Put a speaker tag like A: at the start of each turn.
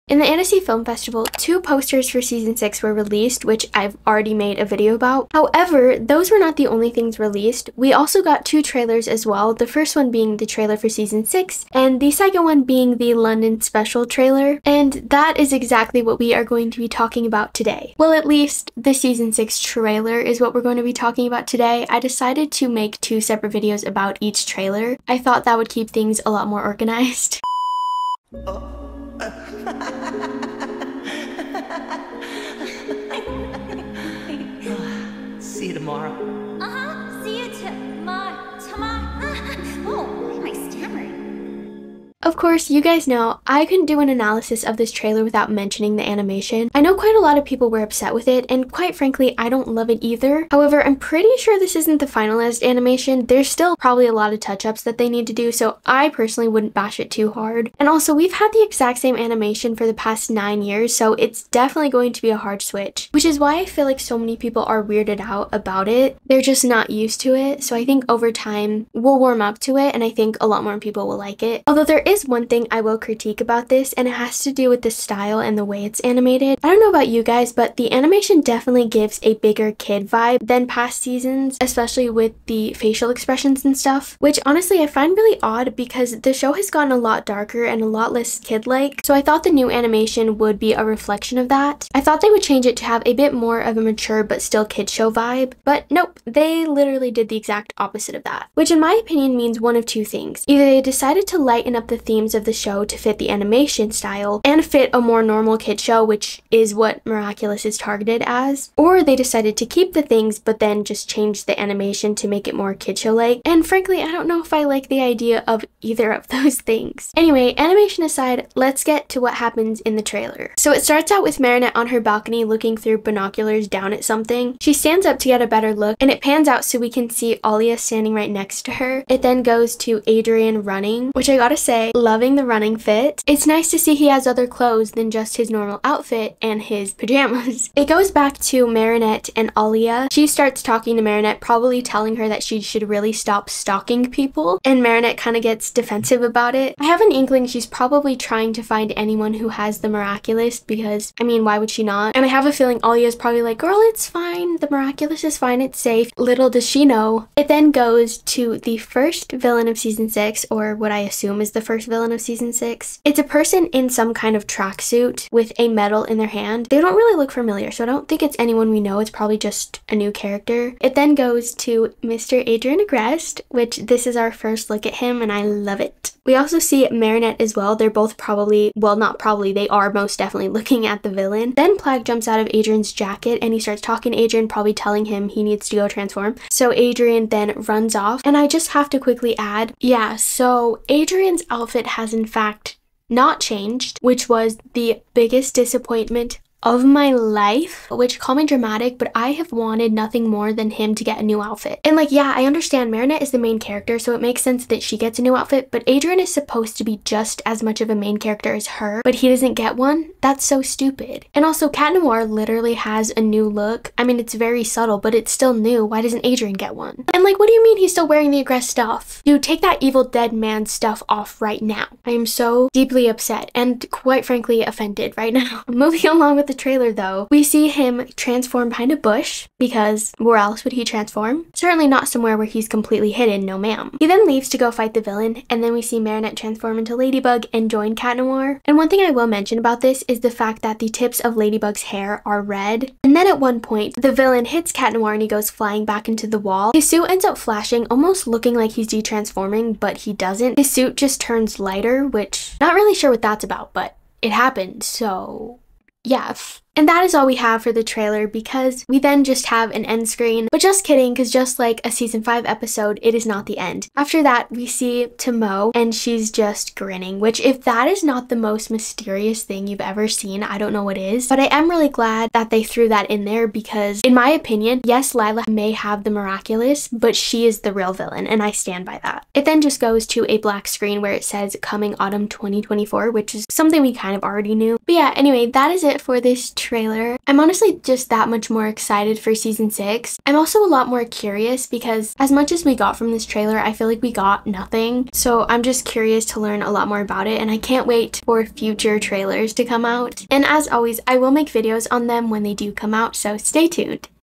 A: In the Annecy Film Festival, 2 posters for season 6 were released, which I've already made a video about. However, those were not the only things released. We also got 2 trailers as well, the first one being the trailer for season 6, and the second one being the London special trailer, and that is exactly what we are going to be talking about today. Well, at least the season 6 trailer is what we're going to be talking about today. I decided to make 2 separate videos about each trailer. I thought that would keep things a lot more organized.
B: See you tomorrow.
C: See you tomorrow. Oh, why am I stammering?
A: Of course, you guys know I couldn't do an analysis of this trailer without mentioning the animation. I know quite a lot of people were upset with it, and quite frankly, I don't love it either. However, I'm pretty sure this isn't the finalized animation. There's still probably a lot of touch-ups that they need to do, so I personally wouldn't bash it too hard. And also, we've had the exact same animation for the past 9 years, so it's definitely going to be a hard switch, which is why I feel like so many people are weirded out about it. They're just not used to it, so I think over time, we'll warm up to it, and I think a lot more people will like it. Although there is one thing I will critique about this, and it has to do with the style and the way it's animated. I don't know about you guys, but the animation definitely gives a bigger kid vibe than past seasons, especially with the facial expressions and stuff, which honestly I find really odd because the show has gotten a lot darker and a lot less kid-like, so I thought the new animation would be a reflection of that. I thought they would change it to have a bit more of a mature but still kid show vibe, but nope, they literally did the exact opposite of that, which in my opinion means one of 2 things. Either they decided to lighten up the themes of the show to fit the animation style and fit a more normal kid show, which is what Miraculous is targeted as, or they decided to keep the things but then just change the animation to make it more kid show-like, and frankly I don't know if I like the idea of either of those things. Anyway, animation aside, let's get to what happens in the trailer. So it starts out with Marinette on her balcony looking through binoculars down at something. She stands up to get a better look, and it pans out so we can see Alia standing right next to her. It then goes to Adrien running, which I gotta say, loving the running fit. It's nice to see he has other clothes than just his normal outfit and his pajamas. It goes back to Marinette and Alia. She starts talking to Marinette, probably telling her that she should really stop stalking people, and Marinette kind of gets defensive about it. I have an inkling she's probably trying to find anyone who has the Miraculous because, I mean, why would she not? And I have a feeling Alia's probably like, girl, it's fine. The Miraculous is fine. It's safe. Little does she know. It then goes to the first villain of season 6, or what I assume is the first villain of season 6. It's a person in some kind of tracksuit with a medal in their hand. They don't really look familiar, so I don't think it's anyone we know. It's probably just a new character. It then goes to Mr. Adrien Agreste, which this is our first look at him, and I love it. We also see Marinette as well. They're both probably, well, not probably, they are most definitely looking at the villain. Then Plague jumps out of Adrien's jacket and he starts talking to Adrien, probably telling him he needs to go transform. So Adrien then runs off, and I just have to quickly add, yeah, so Adrien's outfit has in fact not changed, which was the biggest disappointment of my life, which, call me dramatic, but I have wanted nothing more than him to get a new outfit. And like, yeah, I understand Marinette is the main character, so it makes sense that she gets a new outfit, but Adrien is supposed to be just as much of a main character as her, but he doesn't get one? That's so stupid. And also, Cat Noir literally has a new look. I mean, it's very subtle, but it's still new. Why doesn't Adrien get one? And like, what do you mean he's still wearing the Agreste stuff? Dude, take that Evil Dead Man stuff off right now. I am so deeply upset and quite frankly offended right now. Moving along with the trailer though, we see him transform behind a bush, because where else would he transform? Certainly not somewhere where he's completely hidden, no ma'am. He then leaves to go fight the villain, and then we see Marinette transform into Ladybug and join Cat Noir. And one thing I will mention about this is the fact that the tips of Ladybug's hair are red. And then at one point, the villain hits Cat Noir and he goes flying back into the wall. His suit ends up flashing, almost looking like he's de-transforming, but he doesn't. His suit just turns lighter, which not really sure what that's about, but it happened, so yeah. And that is all we have for the trailer, because we then just have an end screen. But just kidding, because just like a season 5 episode, it is not the end. After that, we see Tomo, and she's just grinning, which if that is not the most mysterious thing you've ever seen, I don't know what is. But I am really glad that they threw that in there, because in my opinion, yes, Lila may have the Miraculous, but she is the real villain, and I stand by that. It then just goes to a black screen where it says coming autumn 2024, which is something we kind of already knew. But yeah, anyway, that is it for this trailer. I'm honestly just that much more excited for season 6. I'm also a lot more curious because as much as we got from this trailer, I feel like we got nothing. So I'm just curious to learn a lot more about it, and I can't wait for future trailers to come out. And as always, I will make videos on them when they do come out, so stay tuned.